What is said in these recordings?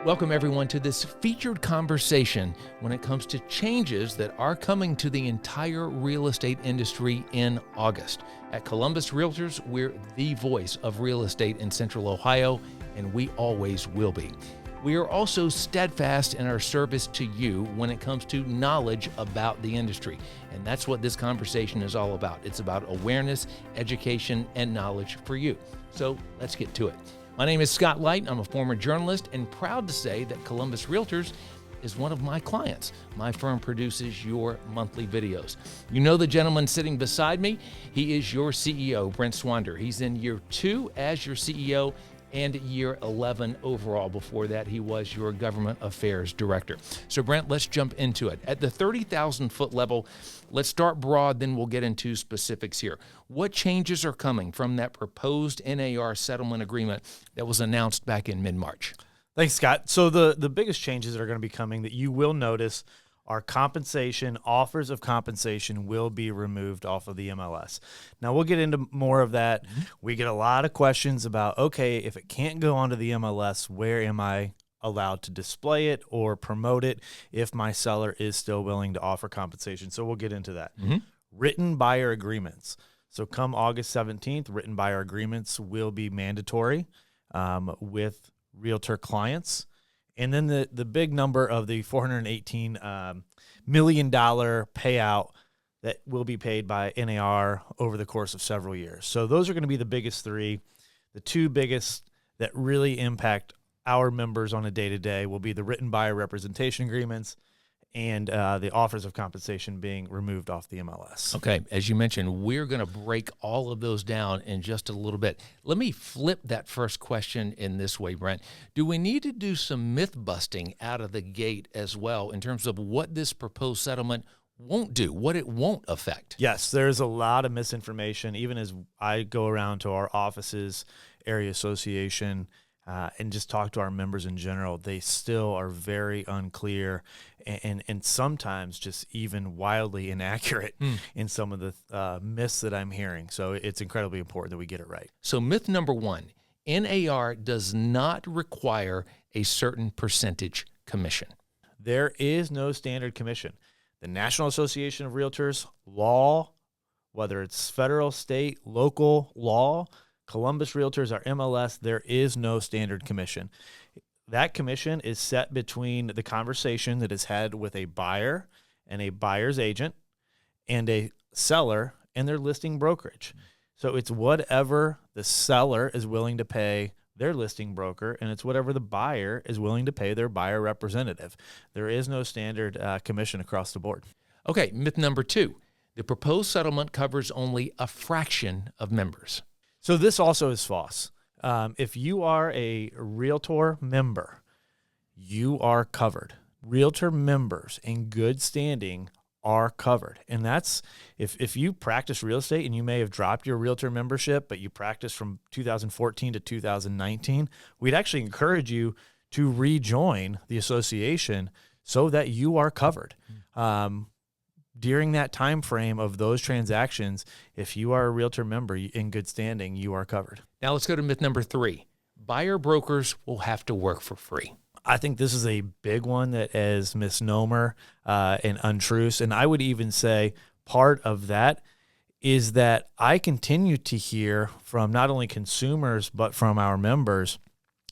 Welcome everyone to this featured conversation when it comes to changes that are coming to the entire real estate industry in August. At Columbus Realtors, we're the voice of real estate in Central Ohio, and we always will be. We are also steadfast in our service to you when it comes to knowledge about the industry. And that's what this conversation is all about. It's about awareness, education, and knowledge for you. So let's get to it. My name is Scott Light. I'm a former journalist and proud to say that Columbus Realtors is one of my clients. My firm produces your monthly videos. You know the gentleman sitting beside me? He is your CEO, Brent Swander. He's in year 2 as your CEO and year 11 overall. Before that, he was your government affairs director. So Brent, let's jump into it. At the 30,000 foot level, let's start broad, then we'll get into specifics here. What changes are coming from that proposed NAR settlement agreement that was announced back in mid-March? Thanks, Scott. So the biggest changes that are going to be coming that you will notice are offers of compensation will be removed off of the MLS. Now, we'll get into more of that. We get a lot of questions about, okay, if it can't go onto the MLS, where am I allowed to display it or promote it if my seller is still willing to offer compensation? So we'll get into that. Written buyer agreements. So come August 17th, written buyer agreements will be mandatory with realtor clients. And then the big number of the $418 million payout that will be paid by NAR over the course of several years. So those are going to be the biggest three. The two biggest that really impact our members on a day-to-day will be the written buyer representation agreements and the offers of compensation being removed off the MLS. Okay, as you mentioned, we're going to break all of those down in just a little bit. Let me flip that first question in this way, Brent. Do we need to do some myth busting out of the gate as well in terms of what this proposed settlement won't do, what it won't affect? Yes, there's a lot of misinformation. Even as I go around to our offices, area association, and just talk to our members in general, they still are very unclear and sometimes just even wildly inaccurate in some of the myths that I'm hearing. So it's incredibly important that we get it right. So myth number 1, NAR does not require a certain percentage commission. There is no standard commission. The National Association of Realtors law, whether it's federal, state, local law, Columbus Realtors, our MLS, there is no standard commission. That commission is set between the conversation that is had with a buyer and a buyer's agent and a seller and their listing brokerage. So it's whatever the seller is willing to pay their listing broker, and it's whatever the buyer is willing to pay their buyer representative. There is no standard commission across the board. Okay, myth number 2, the proposed settlement covers only a fraction of members. So this also is false. If you are a Realtor member, you are covered. Realtor members in good standing are covered. And that's, if you practice real estate and you may have dropped your Realtor membership, but you practiced from 2014 to 2019, we'd actually encourage you to rejoin the association so that you are covered. During that time frame of those transactions, if you are a Realtor member in good standing, you are covered. Now let's go to myth number 3. Buyer brokers will have to work for free. I think this is a big one that is misnomer and untruths. And I would even say part of that is that I continue to hear from not only consumers, but from our members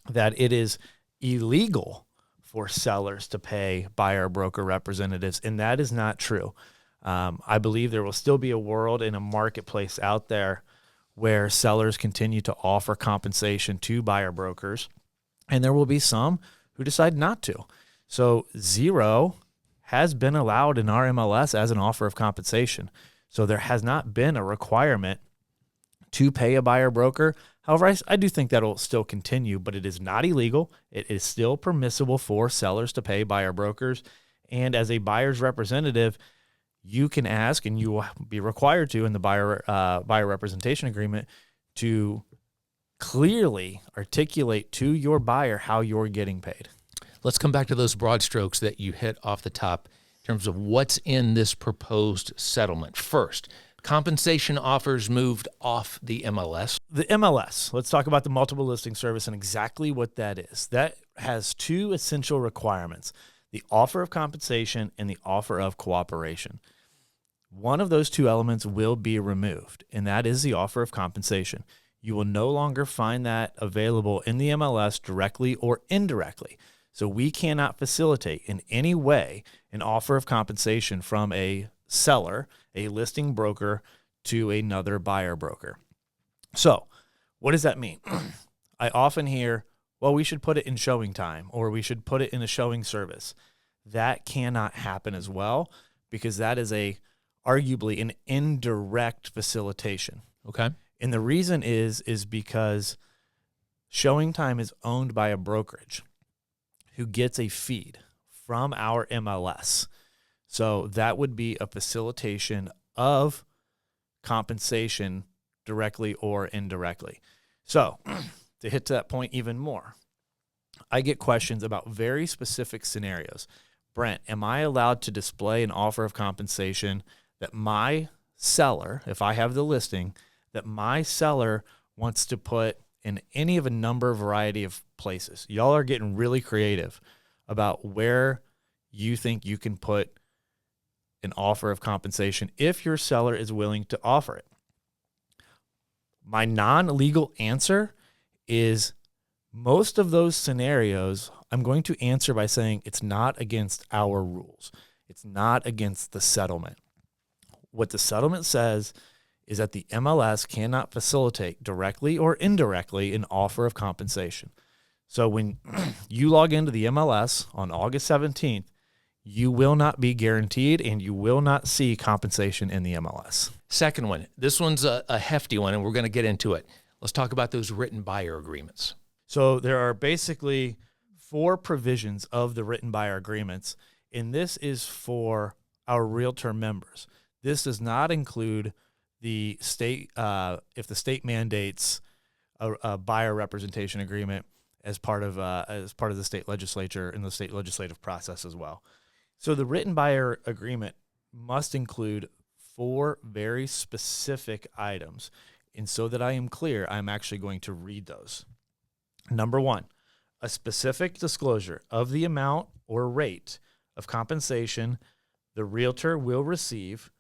that it is illegal for sellers to pay buyer broker representatives. And that is not true. I believe there will still be a world in a marketplace out there where sellers continue to offer compensation to buyer brokers, and there will be some who decide not to. So 0 has been allowed in our MLS as an offer of compensation. So there has not been a requirement to pay a buyer broker. However, I do think that will still continue, but it is not illegal. It is still permissible for sellers to pay buyer brokers. And as a buyer's representative, you can ask, and you will be required to in the buyer representation agreement, to clearly articulate to your buyer how you're getting paid. Let's come back to those broad strokes that you hit off the top in terms of what's in this proposed settlement. First, compensation offers moved off the MLS. The MLS, let's talk about the multiple listing service and exactly what that is. That has two essential requirements: the offer of compensation and the offer of cooperation. One of those two elements will be removed, and that is the offer of compensation. You will no longer find that available in the MLS directly or indirectly. So we cannot facilitate in any way an offer of compensation from a seller, a listing broker, to another buyer broker. So what does that mean? I often hear, well, we should put it in showing time, or we should put it in a showing service. That cannot happen as well, because that is arguably an indirect facilitation. Okay. And the reason is because showing time is owned by a brokerage who gets a feed from our MLS. So that would be a facilitation of compensation directly or indirectly. So to hit to that point even more, I get questions about very specific scenarios. Brent, am I allowed to display an offer of compensation that my seller, if I have the listing, that my seller wants to put in any of a number of variety of places? Y'all are getting really creative about where you think you can put an offer of compensation if your seller is willing to offer it. My non-legal answer is most of those scenarios, I'm going to answer by saying it's not against our rules. It's not against the settlement. What the settlement says is that the MLS cannot facilitate directly or indirectly an offer of compensation. So when you log into the MLS on August 17th, you will not be guaranteed and you will not see compensation in the MLS. Second one. This one's a hefty one, and we're going to get into it. Let's talk about those written buyer agreements. So there are basically 4 provisions of the written buyer agreements, and this is for our realtor members. This does not include the state, if the state mandates a buyer representation agreement as part of the state legislature and the state legislative process as well. So the written buyer agreement must include 4 very specific items. And so that I am clear, I'm actually going to read those. Number 1, a specific disclosure of the amount or rate of compensation the realtor will receive,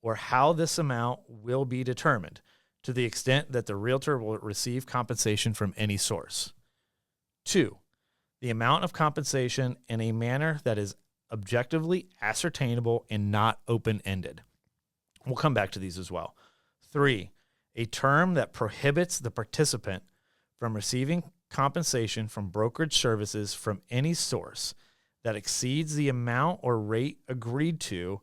or how this amount will be determined, to the extent that the realtor will receive compensation from any source. 2, the amount of compensation in a manner that is objectively ascertainable and not open-ended. We'll come back to these as well. 3, a term that prohibits the participant from receiving compensation from brokerage services from any source that exceeds the amount or rate agreed to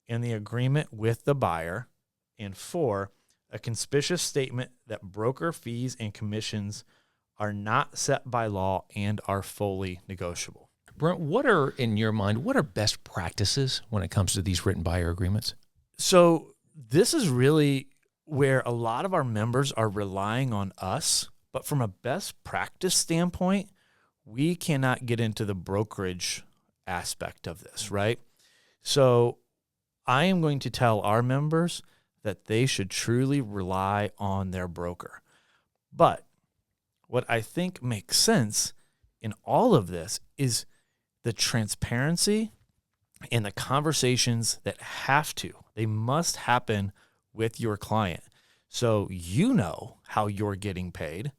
in the agreement with the buyer. And 4, a conspicuous statement that broker fees and commissions are not set by law and are fully negotiable. Brent, in your mind, what are best practices when it comes to these written buyer agreements? So this is really where a lot of our members are relying on us, but from a best practice standpoint, we cannot get into the brokerage aspect of this, right? So I am going to tell our members that they should truly rely on their broker. But what I think makes sense in all of this is the transparency and the conversations that they must happen with your client. So you know how you're getting paid,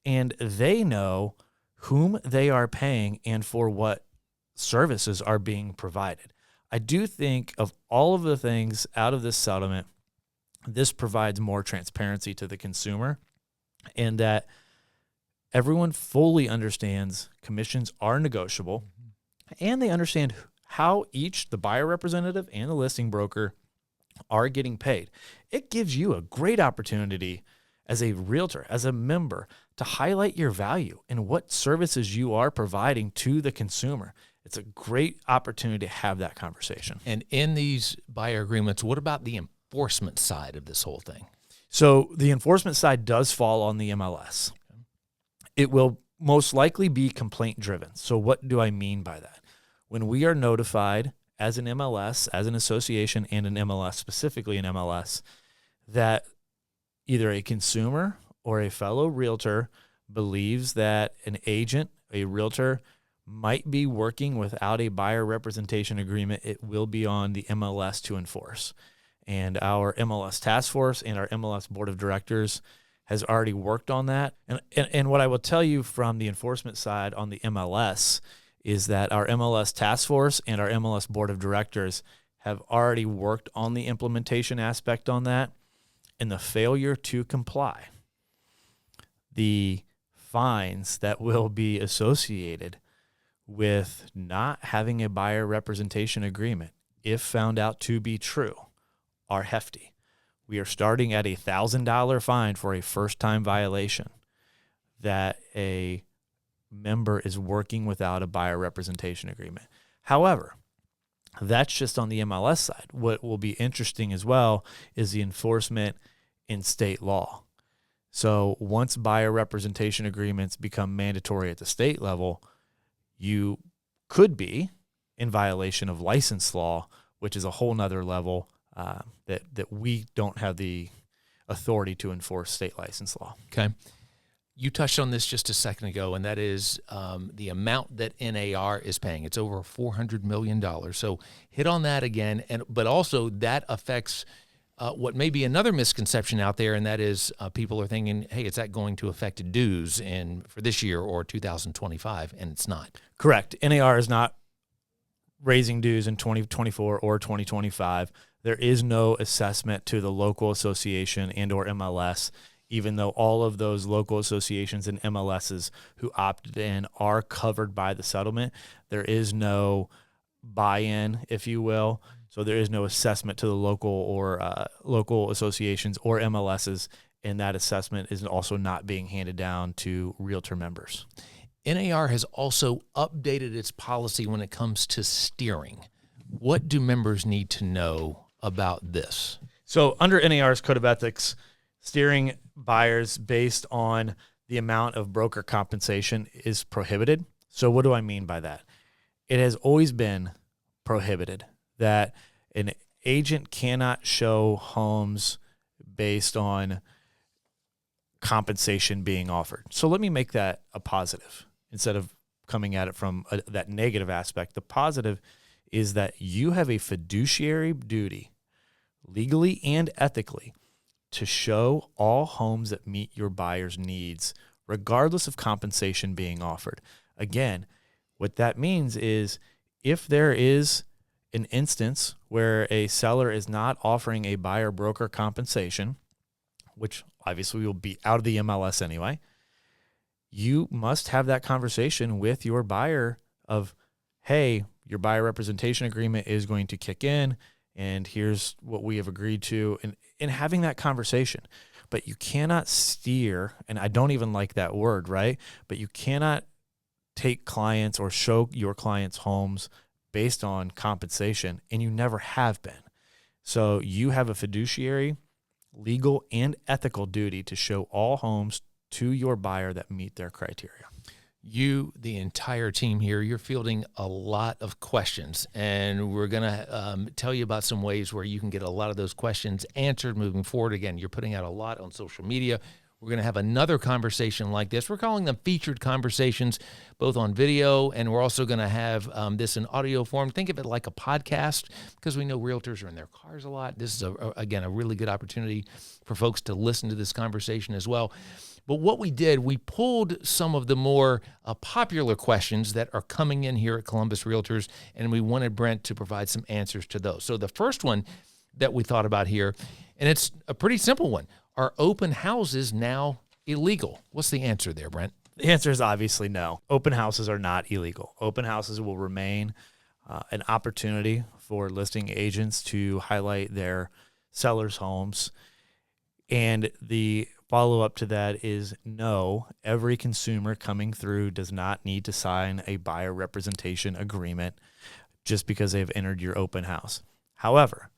and they know whom they are paying and for what services are being provided. I do think of all of the things out of this settlement, this provides more transparency to the consumer, and that everyone fully understands commissions are negotiable, and they understand how each, the buyer representative and the listing broker, are getting paid. It gives you a great opportunity as a realtor, as a member, to highlight your value and what services you are providing to the consumer. It's a great opportunity to have that conversation. And in these buyer agreements, what about the enforcement side of this whole thing? So the enforcement side does fall on the MLS. It will most likely be complaint driven. So what do I mean by that? When we are notified as an MLS, as an association and an MLS, specifically an MLS, that either a consumer or a fellow realtor believes that an agent, a realtor might be working without a buyer representation agreement, it will be on the MLS to enforce. And our MLS task force and our MLS board of directors has already worked on that. And what I will tell you from the enforcement side on the MLS is that our MLS task force and our MLS board of directors have already worked on the implementation aspect on that. And the failure to comply, the fines that will be associated with not having a buyer representation agreement, if found out to be true, are hefty. We are starting at a $1,000 fine for a first-time violation that a member is working without a buyer representation agreement. However, that's just on the MLS side. What will be interesting as well is the enforcement in state law. So once buyer representation agreements become mandatory at the state level, you could be in violation of license law, which is a whole nother level that we don't have the authority to enforce state license law. Okay. You touched on this just a second ago, and that is the amount that NAR is paying. It's over $400 million. So hit on that again. But also that affects what may be another misconception out there, and that is people are thinking, hey, is that going to affect dues for this year or 2025? And it's not. Correct. NAR is not raising dues in 2024 or 2025. There is no assessment to the local association and or MLS, even though all of those local associations and MLSs who opted in are covered by the settlement. There is no buy-in, if you will. So there is no assessment to the local associations or MLSs, and that assessment is also not being handed down to realtor members. NAR has also updated its policy when it comes to steering. What do members need to know about this? So under NAR's Code of Ethics, steering buyers based on the amount of broker compensation is prohibited. So what do I mean by that? It has always been prohibited that an agent cannot show homes based on compensation being offered. So let me make that a positive instead of coming at it from that negative aspect. The positive is that you have a fiduciary duty, legally and ethically, to show all homes that meet your buyer's needs, regardless of compensation being offered. Again, what that means is if there is an instance where a seller is not offering a buyer broker compensation, which obviously will be out of the MLS anyway, you must have that conversation with your buyer of, hey, your buyer representation agreement is going to kick in, and here's what we have agreed to, and having that conversation. But you cannot steer, and I don't even like that word, right? But you cannot take clients or show your clients homes based on compensation, and you never have been. So you have a fiduciary, legal, and ethical duty to show all homes to your buyer that meet their criteria. You, the entire team here, you're fielding a lot of questions, and we're going to tell you about some ways where you can get a lot of those questions answered moving forward. Again, you're putting out a lot on social media. We're going to have another conversation like this. We're calling them featured conversations, both on video, and we're also going to have this in audio form. Think of it like a podcast, because we know realtors are in their cars a lot. This is, again, a really good opportunity for folks to listen to this conversation as well. But what we did, we pulled some of the more popular questions that are coming in here at Columbus Realtors, and we wanted Brent to provide some answers to those. So the first one that we thought about here, and it's a pretty simple one. Are open houses now illegal? What's the answer there, Brent? The answer is obviously no. Open houses are not illegal. Open houses will remain an opportunity for listing agents to highlight their sellers' homes. And the follow-up to that is no, every consumer coming through does not need to sign a buyer representation agreement just because they've entered your open house. However,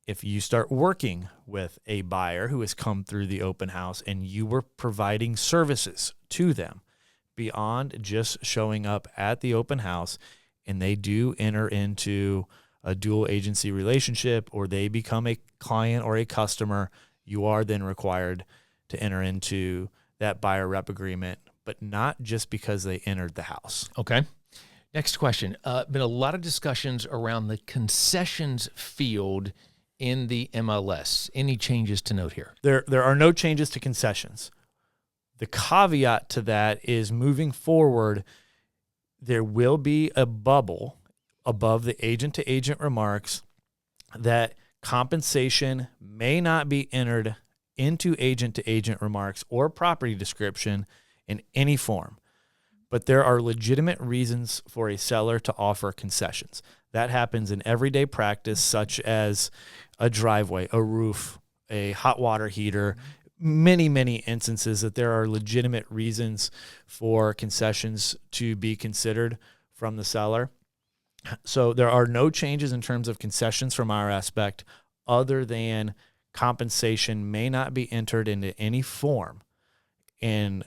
if you start working with a buyer who has come through the open house and you were providing services to them beyond just showing up at the open house, and they do enter into a dual agency relationship or they become a client or a customer, you are then required to enter into that buyer rep agreement but not just because they entered the house. Okay. Next question. Been a lot of discussions around the concessions field in the MLS. Any changes to note here? There are no changes to concessions. The caveat to that is moving forward, there will be a bubble above the agent-to-agent remarks that compensation may not be entered into agent-to-agent remarks or property description in any form. But there are legitimate reasons for a seller to offer concessions. That happens in everyday practice, such as a driveway, a roof, a hot water heater, many, many instances that there are legitimate reasons for concessions to be considered from the seller. So there are no changes in terms of concessions from our aspect other than compensation may not be entered into any form in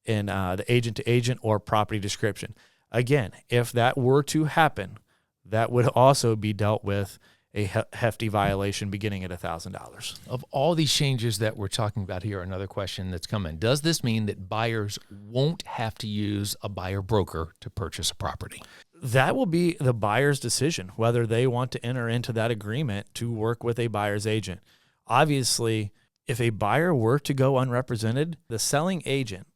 the agent-to-agent or property description. Again, if that were to happen, that would also be dealt with a hefty violation beginning at $1,000. Of all these changes that we're talking about here, another question that's coming. Does this mean that buyers won't have to use a buyer broker to purchase a property? That will be the buyer's decision, whether they want to enter into that agreement to work with a buyer's agent. Obviously, if a buyer were to go unrepresented, the selling agent,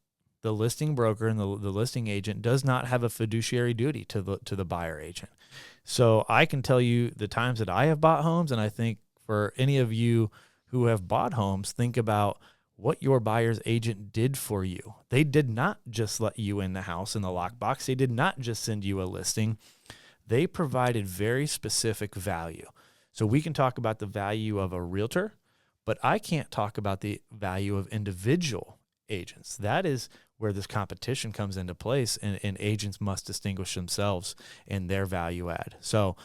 the listing broker and the listing agent does not have a fiduciary duty to the buyer agent. So I can tell you the times that I have bought homes, and I think for any of you who have bought homes, think about what your buyer's agent did for you. They did not just let you in the house in the lockbox. They did not just send you a listing. They provided very specific value. So we can talk about the value of a realtor, but I can't talk about the value of individual agents. That is where this competition comes into place, and agents must distinguish themselves in their value add. So,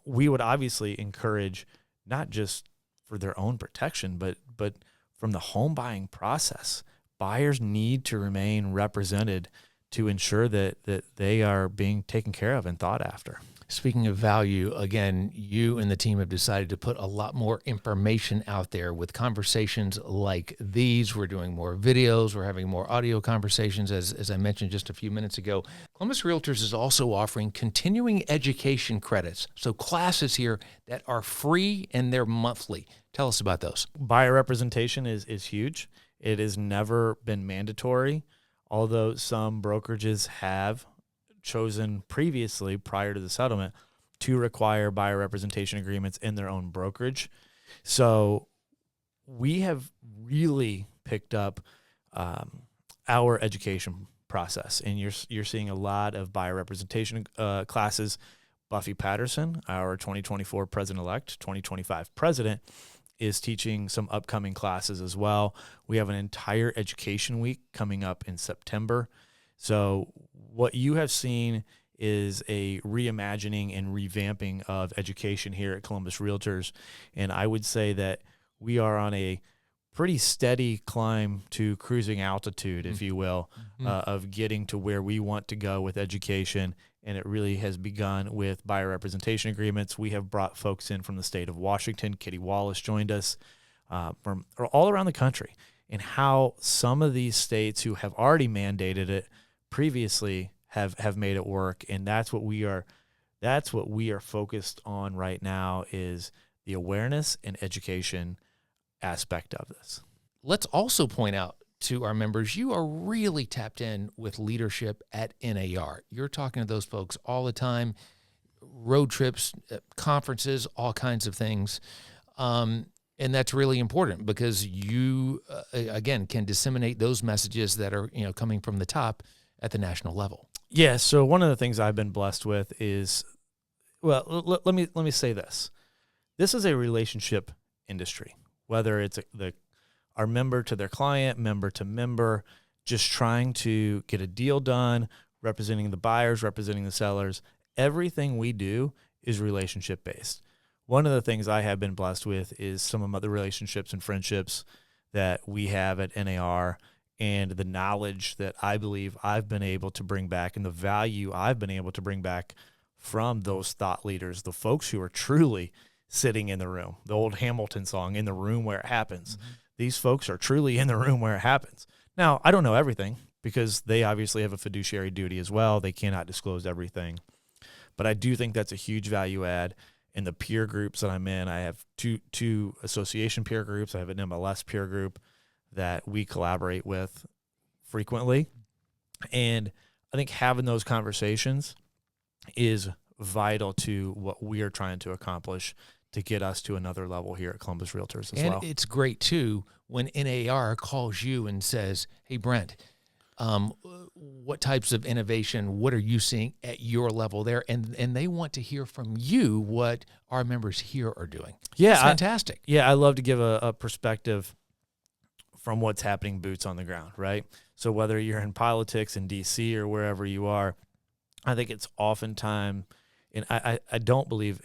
we would obviously encourage, not just for their own protection, but from the home buying process, buyers need to remain represented to ensure that they are being taken care of and thought after. Speaking of value, again, you and the team have decided to put a lot more information out there with conversations like these. We're doing more videos. We're having more audio conversations, as I mentioned just a few minutes ago. Columbus Realtors is also offering continuing education credits, so classes here that are free and they're monthly. Tell us about those. Buyer representation is huge. It has never been mandatory, although some brokerages have chosen previously, prior to the settlement, to require buyer representation agreements in their own brokerage. So we have really picked up our education process, and you're seeing a lot of buyer representation classes. Buffy Patterson, our 2024 president-elect, 2025 president, is teaching some upcoming classes as well. We have an entire education week coming up in September. So what you have seen is a reimagining and revamping of education here at Columbus Realtors. And I would say that we are on a pretty steady climb to cruising altitude, if you will, of getting to where we want to go with education. And it really has begun with buyer representation agreements. We have brought folks in from the state of Washington. Kitty Wallace joined us from all around the country, and how some of these states who have already mandated it previously have made it work. And that's what we are focused on right now, is the awareness and education aspect of this. Let's also point out to our members, you are really tapped in with leadership at NAR. You're talking to those folks all the time, road trips, conferences, all kinds of things. And that's really important because you, again, can disseminate those messages that are, coming from the top at the national level. Yeah. So one of the things I've been blessed with is, well, let me say this. This is a relationship industry, whether it's our member to their client, member to member, just trying to get a deal done, representing the buyers, representing the sellers. Everything we do is relationship based. One of the things I have been blessed with is some of the relationships and friendships that we have at NAR, and the knowledge that I believe I've been able to bring back, and the value I've been able to bring back from those thought leaders, the folks who are truly sitting in the room, the old Hamilton song, in the room where it happens. Mm-hmm. These folks are truly in the room where it happens. Now, I don't know everything. because they obviously have a fiduciary duty as well. They cannot disclose everything. But I do think that's a huge value add. In the peer groups that I'm in, I have two association peer groups. I have an MLS peer group that we collaborate with frequently. And I think having those conversations is vital to what we are trying to accomplish to get us to another level here at Columbus Realtors as well. And it's great, too, when NAR calls you and says, hey, Brent, what types of innovation, what are you seeing at your level there? And they want to hear from you what our members here are doing. Yeah. It's fantastic. I love to give a perspective from what's happening boots on the ground, right? So whether you're in politics in D.C. or wherever you are, I think it's oftentimes, and I don't believe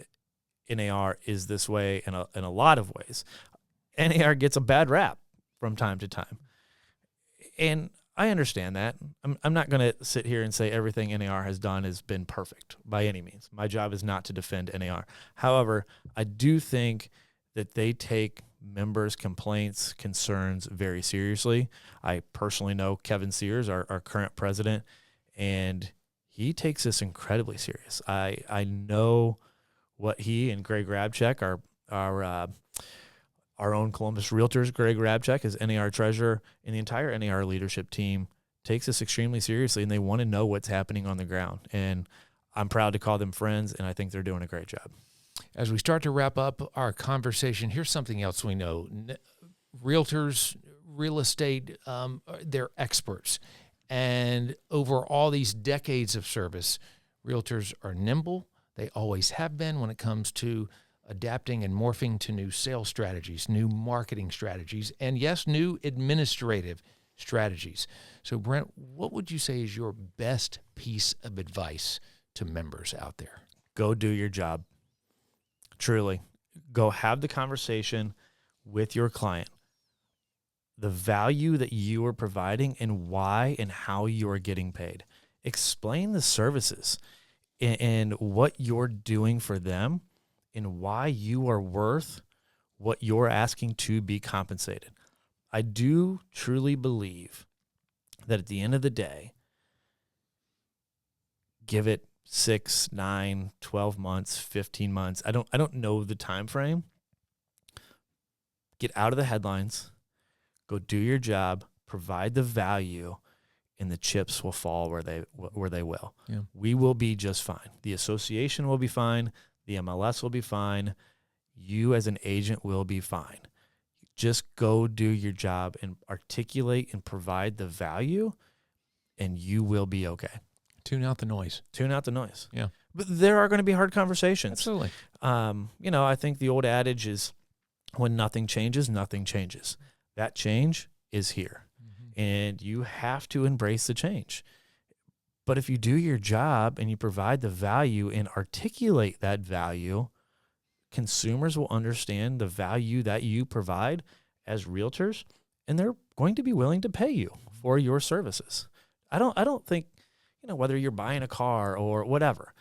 NAR is this way in a lot of ways. NAR gets a bad rap from time to time. And I understand that. I'm not going to sit here and say everything NAR has done has been perfect by any means. My job is not to defend NAR. However, I do think that they take members' complaints, concerns very seriously. I personally know Kevin Sears, our current president, and he takes this incredibly serious. I know what he and Greg Rabchek, our own Columbus Realtors, Greg Rabchek, is NAR treasurer, and the entire NAR leadership team takes this extremely seriously, and they want to know what's happening on the ground. And I'm proud to call them friends, and I think they're doing a great job. As we start to wrap up our conversation, here's something else we know. Realtors, real estate, they're experts. And over all these decades of service, realtors are nimble. They always have been when it comes to adapting and morphing to new sales strategies, new marketing strategies, and yes, new administrative strategies. So, Brent, what would you say is your best piece of advice to members out there? Go do your job. Truly. Go have the conversation with your client. The value that you are providing and why and how you are getting paid. Explain the services and what you're doing for them and why you are worth what you're asking to be compensated. I do truly believe that at the end of the day, give it 6, 9, 12 months, 15 months. I don't know the time frame. Get out of the headlines. Go do your job, provide the value, and the chips will fall where they will. Yeah. We will be just fine. The association will be fine. The MLS will be fine. You as an agent will be fine. Just go do your job and articulate and provide the value, and you will be okay. Tune out the noise. Tune out the noise. Yeah. But there are going to be hard conversations. Absolutely. I think the old adage is when nothing changes, nothing changes. That change is here. Mm-hmm. And you have to embrace the change. But if you do your job and you provide the value and articulate that value, consumers will understand the value that you provide as realtors, and they're going to be willing to pay you for your services. I don't think, whether you're buying a car or whatever,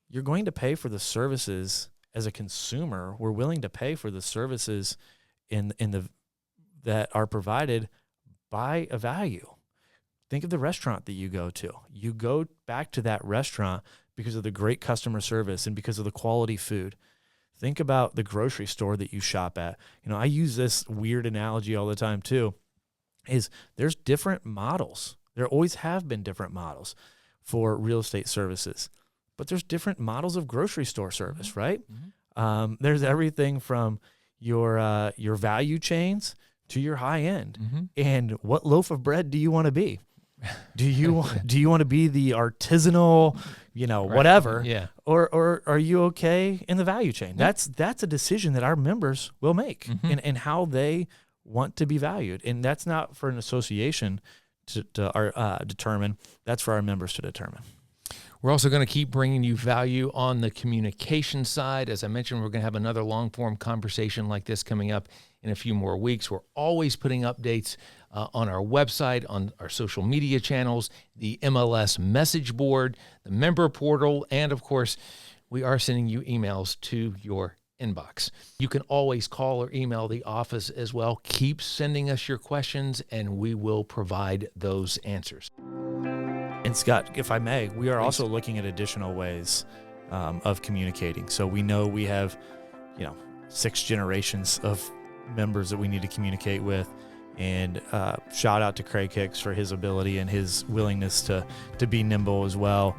you're going to pay for the services as a consumer. We're willing to pay for the services that are provided by a value. Think of the restaurant that you go to. You go back to that restaurant because of the great customer service and because of the quality food. Think about the grocery store that you shop at. I use this weird analogy all the time too, is there's different models. There always have been different models for real estate services, but there's different models of grocery store service, right? Mm-hmm. There's everything from your value chains to your high end. Mm-hmm. And what loaf of bread do you want to be? Do you want to be the artisanal, right, whatever? Yeah. Or are you okay in the value chain? Mm-hmm. That's a decision that our members will make, mm-hmm. and how they want to be valued. And that's not for an association to determine. That's for our members to determine. We're also going to keep bringing you value on the communication side. As I mentioned, we're going to have another long-form conversation like this coming up in a few more weeks. We're always putting updates on our website, on our social media channels, the MLS message board, the member portal, and, of course, we are sending you emails to your inbox. You can always call or email the office as well. Keep sending us your questions and we will provide those answers. And Scott, if I may, we are Please. also looking at additional ways of communicating. So we know we have, 6 generations of members that we need to communicate with. And shout out to Craig Hicks for his ability and his willingness to be nimble as well.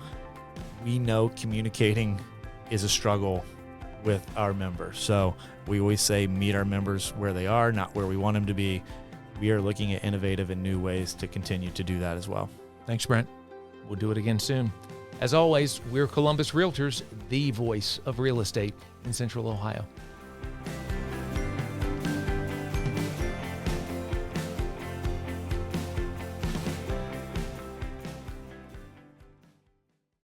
We know communicating is a struggle with our members. So we always say meet our members where they are, not where we want them to be. We are looking at innovative and new ways to continue to do that as well. Thanks, Brent. We'll do it again soon. As always, we're Columbus Realtors, the voice of real estate in Central Ohio.